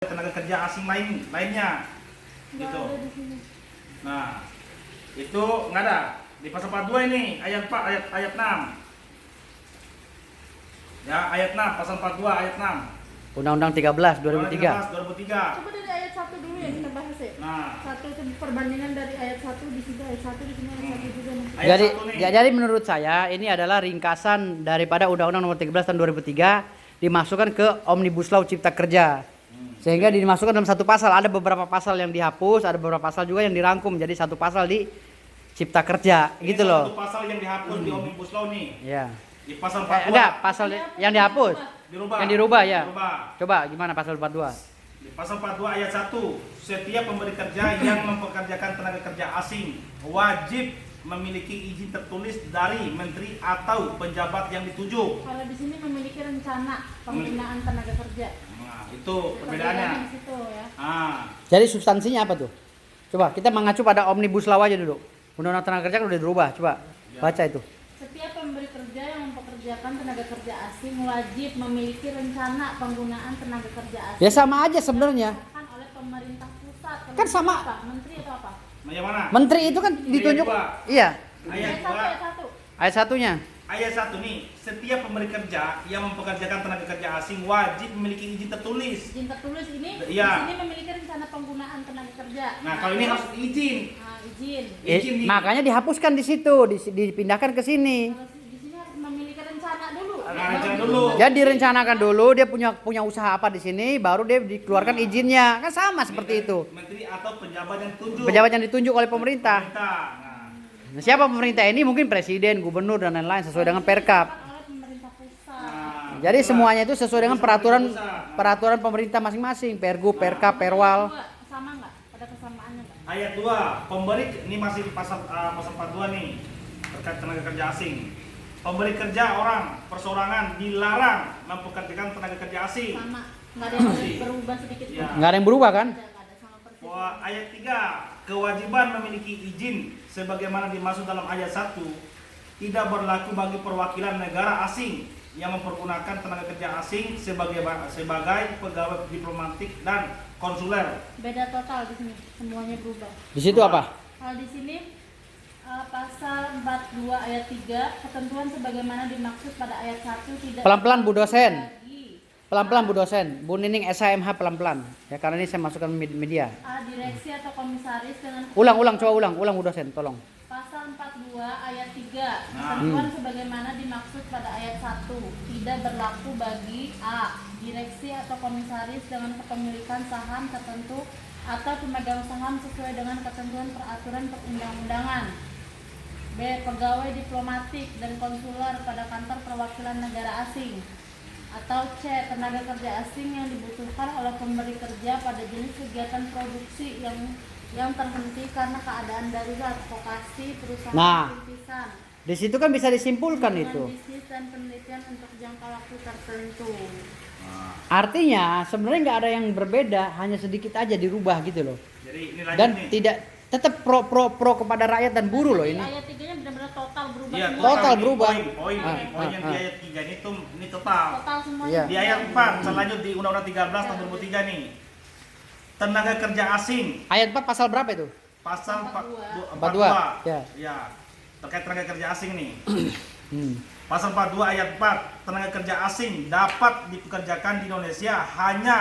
tenaga kerja asing lainnya gitu. Nah, itu nggak ada di pasal 42 ini ayat 4 ayat 6. Ya, ayat 6 pasal 42 ayat 6. Undang-Undang 13 2003. 2003. Coba dari ayat 1 dulu yang kita bahas ya. Nah, Satu itu perbandingan dari ayat 1 di sini, ayat 1 di sini, ayat 1 juga. ayat Jadi, 1 nih. jadi menurut saya ini adalah ringkasan daripada Undang-Undang Nomor 13 tahun 2003 dimasukkan ke Omnibus Law Cipta Kerja. Sehingga dimasukkan dalam satu pasal. Ada beberapa pasal yang dihapus, ada beberapa pasal juga yang dirangkum jadi satu pasal di Cipta Kerja, Ini gitu salah loh. satu pasal yang dihapus di Omnibus Law nih. Ya. Di pasal 42. Enggak, pasal yang dihapus. Dirubah. Yang dirubah ya. Dirubah. Coba gimana pasal 42? Di pasal 42 ayat 1, setiap pemberi kerja yang mempekerjakan tenaga kerja asing wajib memiliki izin tertulis dari menteri atau pejabat yang dituju. Kalau di sini memiliki rencana penggunaan tenaga kerja. Nah, itu perbedaannya. Di situ ya. Jadi substansinya apa tuh? Coba kita mengacu pada Omnibus Law aja dulu. Undang-Undang Tenaga Kerja kan udah dirubah. Coba baca itu. Setiap pemberi kerja yang mempekerjakan tenaga kerja asing wajib memiliki rencana penggunaan tenaga kerja asing. Ya sama aja sebenarnya. Dilaksanakan oleh pemerintah pusat. Kalau Kan sama. apa? Menteri atau apa? Nah, yang mana? Menteri itu kan ditunjuk. dua. Iya. Ayat Ayat 1, 2. ayat 1. Ayat satunya. Ayat 1 nih, setiap pemberi kerja yang mempekerjakan tenaga kerja asing wajib memiliki izin tertulis. Izin tertulis ini Iya. di sini memiliki rencana penggunaan tenaga kerja. Nah, kalau ini harus izin. Izin. Izin nih. Makanya dihapuskan di situ, dipindahkan ke sini. Kalau di sini harus memiliki rencana dulu. Rencana dulu. Jadi direncanakan dulu dia punya usaha apa di sini, baru dia dikeluarkan izinnya. Kan sama seperti itu. Menteri atau pejabat yang ditunjuk. Pejabat yang ditunjuk oleh pemerintah. Nah, Nah, siapa pemerintah ini? Mungkin presiden, gubernur dan lain-lain sesuai dengan Perkap. Oleh pemerintah pusat. nah, Jadi itulah. semuanya itu sesuai dengan Pusat. peraturan pemerintah masing-masing, Pergub, Perkap, Perwal. Dua, sama nggak? Ada kesamaannya nggak? Ayat 2, pemberi ini masih pasal 42 nih terkait tenaga kerja asing. Pemberi kerja orang perseorangan dilarang mempekerjakan tenaga kerja asing. Sama. Nggak ada yang berubah sedikit Ya. pun. Nggak ada yang berubah kan? Nggak ada sama persis. Wah, ayat 3, kewajiban memiliki izin sebagaimana dimaksud dalam ayat 1 tidak berlaku bagi perwakilan negara asing yang mempergunakan tenaga kerja asing sebagai pegawai diplomatik dan konsuler. Beda total di sini. Semuanya berubah. Di situ apa? Kalau di sini pasal 42 ayat 3 ketentuan sebagaimana dimaksud pada ayat 1 tidak Pelan-pelan, Bu dosen. bagi Pelan-pelan Bu dosen, Bu Nining SHMH pelan-pelan. Ya karena ini saya masukkan media. A. Direksi atau komisaris dengan Coba ulang Bu dosen, tolong. Pasal 42 ayat 3 ketentuan sebagaimana dimaksud pada ayat 1 tidak berlaku bagi A. Direksi atau komisaris dengan kepemilikan saham tertentu atau pemegang saham sesuai dengan ketentuan peraturan perundang-undangan. B. Pegawai diplomatik dan konsuler pada kantor perwakilan negara asing. Atau C. Tenaga kerja asing yang dibutuhkan oleh pemberi kerja pada jenis kegiatan produksi yang terhenti karena keadaan darurat, vokasi, perusahaan Nah. rintisan, Di situ kan bisa disimpulkan dengan itu. bisnis dan penelitian untuk jangka waktu tertentu. Artinya sebenarnya nggak ada yang berbeda, hanya sedikit aja dirubah gitu loh. Jadi ini lanjut Dan nih. tidak tetap pro kepada rakyat dan buruh loh Jadi ini. ayat 3-nya benar-benar total berubah Iya, semua. Total ini berubah. Poin yang di ayat 3 ini total. Total semuanya. Iya. Di ayat 4, selanjut di Undang-Undang 13 tahun 2003 nih. Tenaga kerja asing Ayat 4 pasal berapa itu? pasal 42. 42. Ya. Ya. Terkait tenaga kerja asing nih. Hmm. Pasal 42 ayat 4, tenaga kerja asing dapat dipekerjakan di Indonesia hanya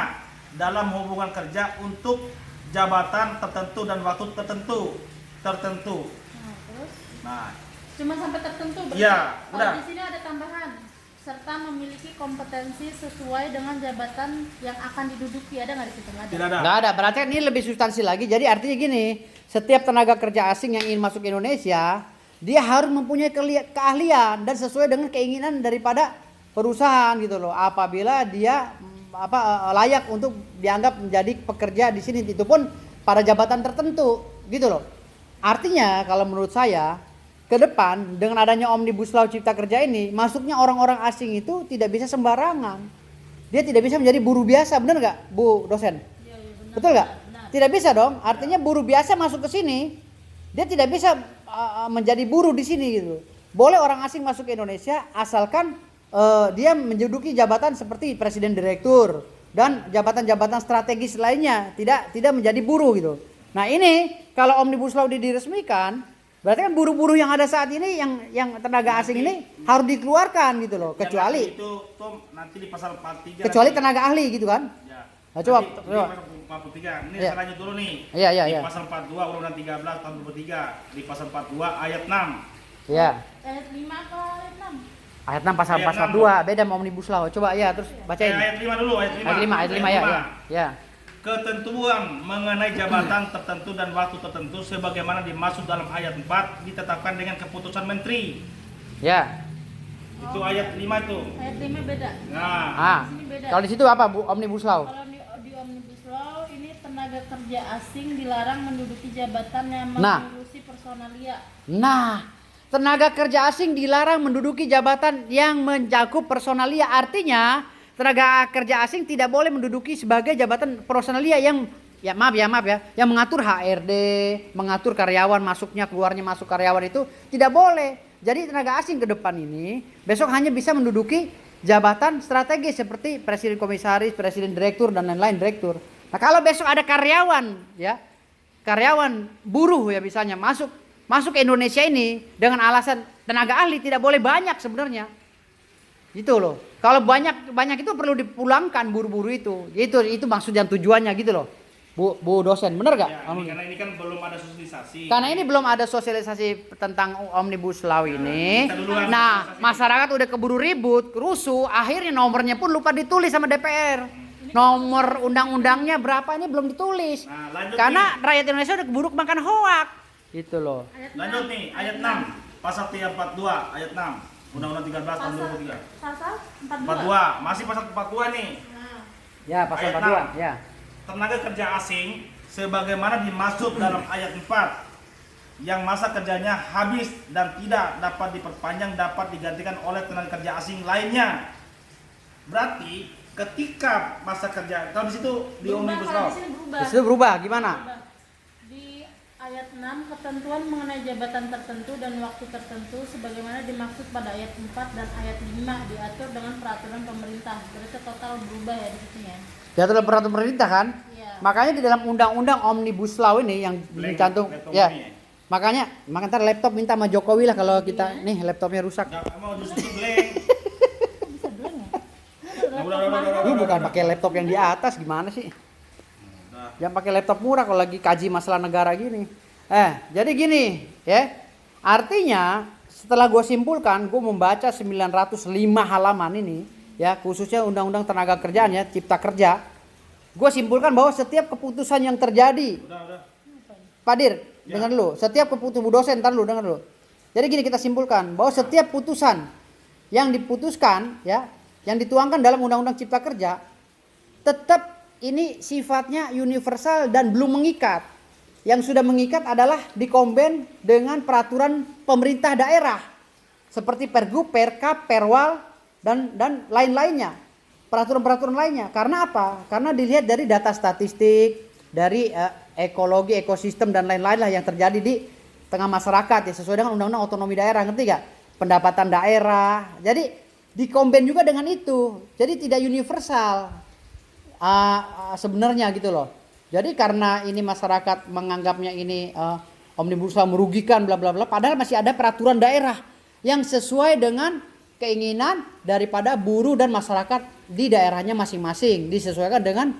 dalam hubungan kerja untuk jabatan tertentu dan waktu tertentu. Nah, terus Nah, cuma sampai tertentu berarti. Iya, Kalau udah. di sini ada tambahan serta memiliki kompetensi sesuai dengan jabatan yang akan diduduki. Ada nggak di situ? Nggak ada. tidak ada. Nggak ada, berarti ini lebih substansi lagi. Jadi artinya gini, setiap tenaga kerja asing yang ingin masuk ke Indonesia, dia harus mempunyai keahlian dan sesuai dengan keinginan daripada perusahaan gitu loh. Apabila dia layak untuk dianggap menjadi pekerja di sini, itu pun pada jabatan tertentu gitu loh. Artinya kalau menurut saya ke depan dengan adanya Omnibus Law Cipta Kerja ini, masuknya orang-orang asing itu tidak bisa sembarangan. Dia tidak bisa menjadi buruh biasa, benar nggak, Bu dosen? Iya, benar, Betul nggak? benar. Tidak bisa dong. Artinya buruh biasa masuk ke sini, dia tidak bisa menjadi buruh di sini gitu. Boleh orang asing masuk ke Indonesia asalkan dia menduduki jabatan seperti presiden direktur, dan jabatan-jabatan strategis lainnya tidak menjadi buruh gitu. Nah ini kalau Omnibus Law diresmikan, berarti kan buruh-buruh yang ada saat ini yang tenaga asing ini harus dikeluarkan gitu loh, kecuali itu Tom nanti di pasal 43 kecuali tenaga ahli gitu kan. ya. Nah, coba Nanti di coba. pasal 43 ini Iya. saya lanjut dulu nih. Iya, iya, Di iya. pasal 42 Undang-Undang 13 tahun 2003 di pasal 42 ayat 6. Ya. Ayat 5 atau ayat 6? Ayat 6 pasal Ayat 6. 42 beda sama Omnibus Law. Coba ya terus bacain. Ayat 5 dulu, ayat 5. Ayat 5 ya, ya. Ya. Ketentuan mengenai jabatan tertentu dan waktu tertentu sebagaimana dimaksud dalam ayat 4 ditetapkan dengan keputusan menteri. Ya. Itu ayat 5 itu. Ayat 5 beda. Nah, Ah. Di sini beda. Kalau di situ apa Bu Omnibus Law? Kalau di Omnibus Law ini tenaga kerja asing dilarang menduduki jabatan yang Nah. mengurusi personalia. Nah, tenaga kerja asing dilarang menduduki jabatan yang mencakup personalia. Artinya, tenaga kerja asing tidak boleh menduduki sebagai jabatan personalia yang maaf ya, yang mengatur HRD, mengatur karyawan masuknya keluarnya masuk karyawan itu tidak boleh. Jadi tenaga asing ke depan ini besok hanya bisa menduduki jabatan strategis seperti presiden komisaris, presiden direktur dan lain-lain direktur. Nah, kalau besok ada karyawan ya, karyawan buruh ya misalnya masuk ke Indonesia ini dengan alasan tenaga ahli tidak boleh banyak sebenarnya. Gitu loh. Kalau banyak itu perlu dipulangkan buru-buru itu. Itu maksud dan tujuannya gitu loh. Bu dosen, bener gak? ya, karena ini kan belum ada sosialisasi. Karena ini belum ada sosialisasi tentang Omnibus Law ini. kita duluan Nah, sosialisasi. masyarakat udah keburu ribut, rusuh, akhirnya nomornya pun lupa ditulis sama DPR. Nomor undang-undangnya berapa ini belum ditulis. Nah, lanjut Karena rakyat Indonesia udah keburu makan hoak. Gitu loh. Ayat Lanjut 6. nih, ayat 6. Pasal 342 ayat 6. Undang-Undang 13 tahun 2003. Pasal 42. 42, masih pasal 42 nih. Nah, Ya, pasal Ayat 42, 6. ya. Tenaga kerja asing sebagaimana dimaksud dalam ayat 4 yang masa kerjanya habis dan tidak dapat diperpanjang dapat digantikan oleh tenaga kerja asing lainnya. Berarti ketika masa kerja, kalau di situ di berubah, Omnibus kalau Law. di sini berubah. Di situ berubah gimana? Berubah. Di ayat 6 ketentuan mengenai jabatan tertentu dan waktu tertentu sebagaimana dimaksud pada ayat 4 dan ayat 5 diatur dengan peraturan pemerintah. Berarti total berubah ya di sini ya. Diatur dalam peraturan pemerintah kan? Iya. Makanya di dalam undang-undang Omnibus Law ini yang Blank dicantum laptop ya. ini. Makanya ntar laptop minta sama Jokowi lah kalau kita nih laptopnya rusak. Nggak mau justru blank. Bisa blank ya? Lu bukan pakai laptop yang di atas gimana sih? Nah, Yang pakai laptop murah kalau lagi kaji masalah negara gini. Jadi gini, ya. Artinya setelah gue simpulkan, gue membaca 905 halaman ini, ya khususnya Undang-Undang Tenaga Kerjaan ya, Cipta Kerja. Gue simpulkan bahwa setiap keputusan yang terjadi, udah. Pak Dir, Ya. dengar dulu. Setiap keputusan Bu dosen, ntar dulu, dengar dulu. Jadi gini kita simpulkan bahwa setiap putusan yang diputuskan, ya, yang dituangkan dalam Undang-Undang Cipta Kerja, tetap ini sifatnya universal dan belum mengikat. Yang sudah mengikat adalah dikomben dengan peraturan pemerintah daerah seperti Pergub, Perkap, Perwal dan lain-lainnya. Peraturan-peraturan lainnya. Karena apa? Karena dilihat dari data statistik, dari ekologi, ekosistem dan lain-lain lah yang terjadi di tengah masyarakat ya sesuai dengan Undang-Undang Otonomi Daerah, ngerti gak? Pendapatan daerah. Jadi dikomben juga dengan itu. Jadi tidak universal sebenarnya gitu loh. Jadi karena ini masyarakat menganggapnya ini Omnibus Law merugikan bla bla bla, padahal masih ada peraturan daerah yang sesuai dengan keinginan daripada buruh dan masyarakat di daerahnya masing-masing, disesuaikan dengan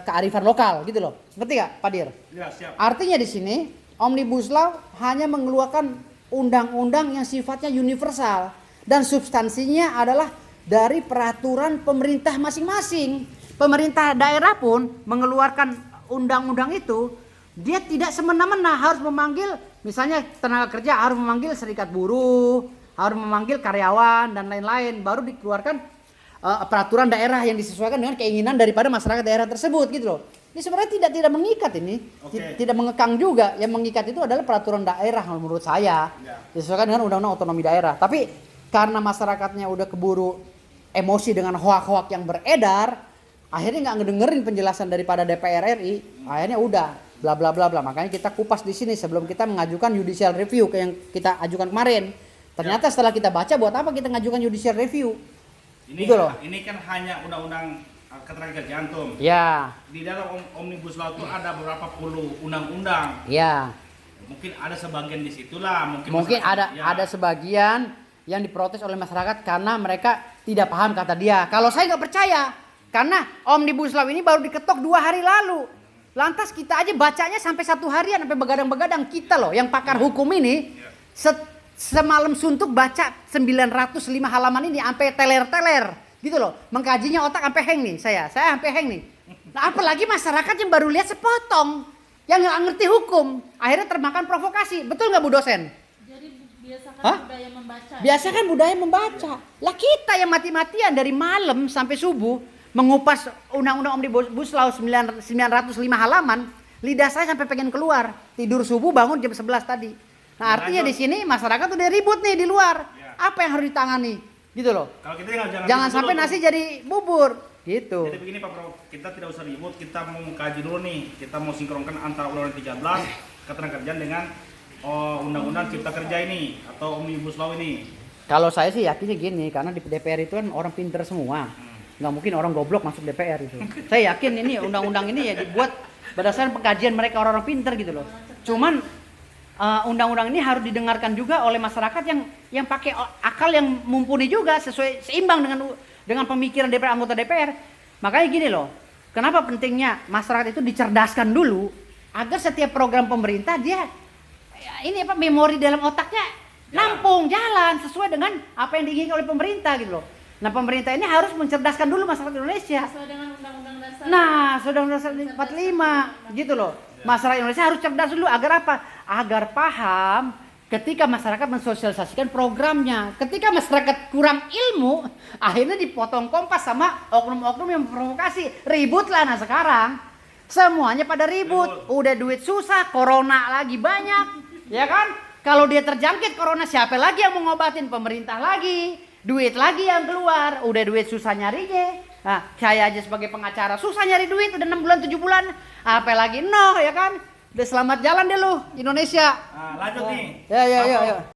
kearifan lokal gitu loh. Ngerti gak Pak Dir? Ya, siap. Artinya di sini Omnibus Law hanya mengeluarkan undang-undang yang sifatnya universal dan substansinya adalah dari peraturan pemerintah masing-masing. Pemerintah daerah pun mengeluarkan undang-undang itu, dia tidak semena-mena harus memanggil, misalnya tenaga kerja harus memanggil serikat buruh, harus memanggil karyawan dan lain-lain, baru dikeluarkan peraturan daerah yang disesuaikan dengan keinginan daripada masyarakat daerah tersebut gitu loh. Ini sebenarnya tidak mengikat ini, Oke. tidak mengekang juga. Yang mengikat itu adalah peraturan daerah menurut saya, Ya. disesuaikan dengan Undang-Undang Otonomi Daerah. Tapi karena masyarakatnya udah keburu emosi dengan hoak-hoak yang beredar, akhirnya nggak ngedengerin penjelasan daripada DPR RI, akhirnya udah bla bla bla bla. Makanya kita kupas di sini sebelum kita mengajukan judicial review yang kita ajukan kemarin. Ternyata setelah kita baca, buat apa kita ngajukan judicial review? Ini, gitu loh. ini kan hanya undang-undang ketenagakerjaan tuh. Ya, Di dalam Omnibus Law itu ada beberapa puluh undang-undang. ya. Mungkin ada sebagian di situlah, Mungkin masyarakat- ya. ada sebagian yang diprotes oleh masyarakat karena mereka tidak paham kata dia. Kalau saya nggak percaya, karena Omnibus Law ini baru diketok 2 hari lalu. Lantas kita aja bacanya sampai 1 harian, sampai begadang-begadang kita loh, yang pakar hukum ini semalam suntuk baca 905 halaman ini sampai teler-teler, gitu loh. Mengkajinya otak sampai hang nih saya sampai hang nih. Nah, apalagi masyarakat yang baru lihat sepotong, yang nggak ngerti hukum, akhirnya termakan provokasi. Betul nggak Bu dosen? Jadi biasakan Hah? budaya membaca. Biasa kan budaya membaca. Lah kita yang mati-matian dari malam sampai subuh mengupas undang-undang Omnibus Law 905 halaman, lidah saya sampai pengen keluar. Tidur subuh bangun jam 11 tadi. Nah, artinya di sini masyarakat udah ribut nih di luar. Ya. Apa yang harus ditangani? Gitu loh. Kalau kita jangan Jangan ribut sampai dulu nasi tuh. jadi bubur. Gitu. Jadi begini Pak Bro, kita tidak usah ribut, kita mau mengkaji dulu nih. Kita mau sinkronkan antara Undang-Undang 13 ketenagakerjaan dengan Undang-Undang Cipta Kerja ini atau Omnibus Law ini. Kalau saya sih yakinnya gini, karena di DPR itu kan orang pinter semua. Nggak mungkin orang goblok masuk DPR itu. Saya yakin ini undang-undang ini ya dibuat berdasarkan pengkajian mereka orang-orang pinter gitu loh. Cuman undang-undang ini harus didengarkan juga oleh masyarakat yang pakai akal yang mumpuni juga, sesuai seimbang dengan pemikiran DPR, anggota DPR. Makanya gini loh, kenapa pentingnya masyarakat itu dicerdaskan dulu agar setiap program pemerintah dia ini apa memori dalam otaknya nampung jalan sesuai dengan apa yang diinginkan oleh pemerintah gitu loh. Nah, pemerintah ini harus mencerdaskan dulu masyarakat Indonesia. Sesuai dengan undang-undang dasar. Nah, Undang-Undang Dasar 45 gitu loh. Masyarakat Indonesia harus cerdas dulu agar apa? Agar paham ketika masyarakat mensosialisasikan programnya. Ketika masyarakat kurang ilmu, akhirnya dipotong kompas sama oknum-oknum yang memprovokasi. Ribut lah. Nah, sekarang semuanya pada ribut. Udah duit susah, corona lagi banyak, ya kan? Kalau dia terjangkit corona, siapa lagi yang mau ngobatin? Pemerintah lagi. Duit lagi yang keluar. Udah duit susah nyarinya. Nah, saya aja sebagai pengacara susah nyari duit, udah 6 bulan 7 bulan. Apalagi ya kan? Udah selamat jalan deh lu Indonesia. Nah, lanjut nih. Ya.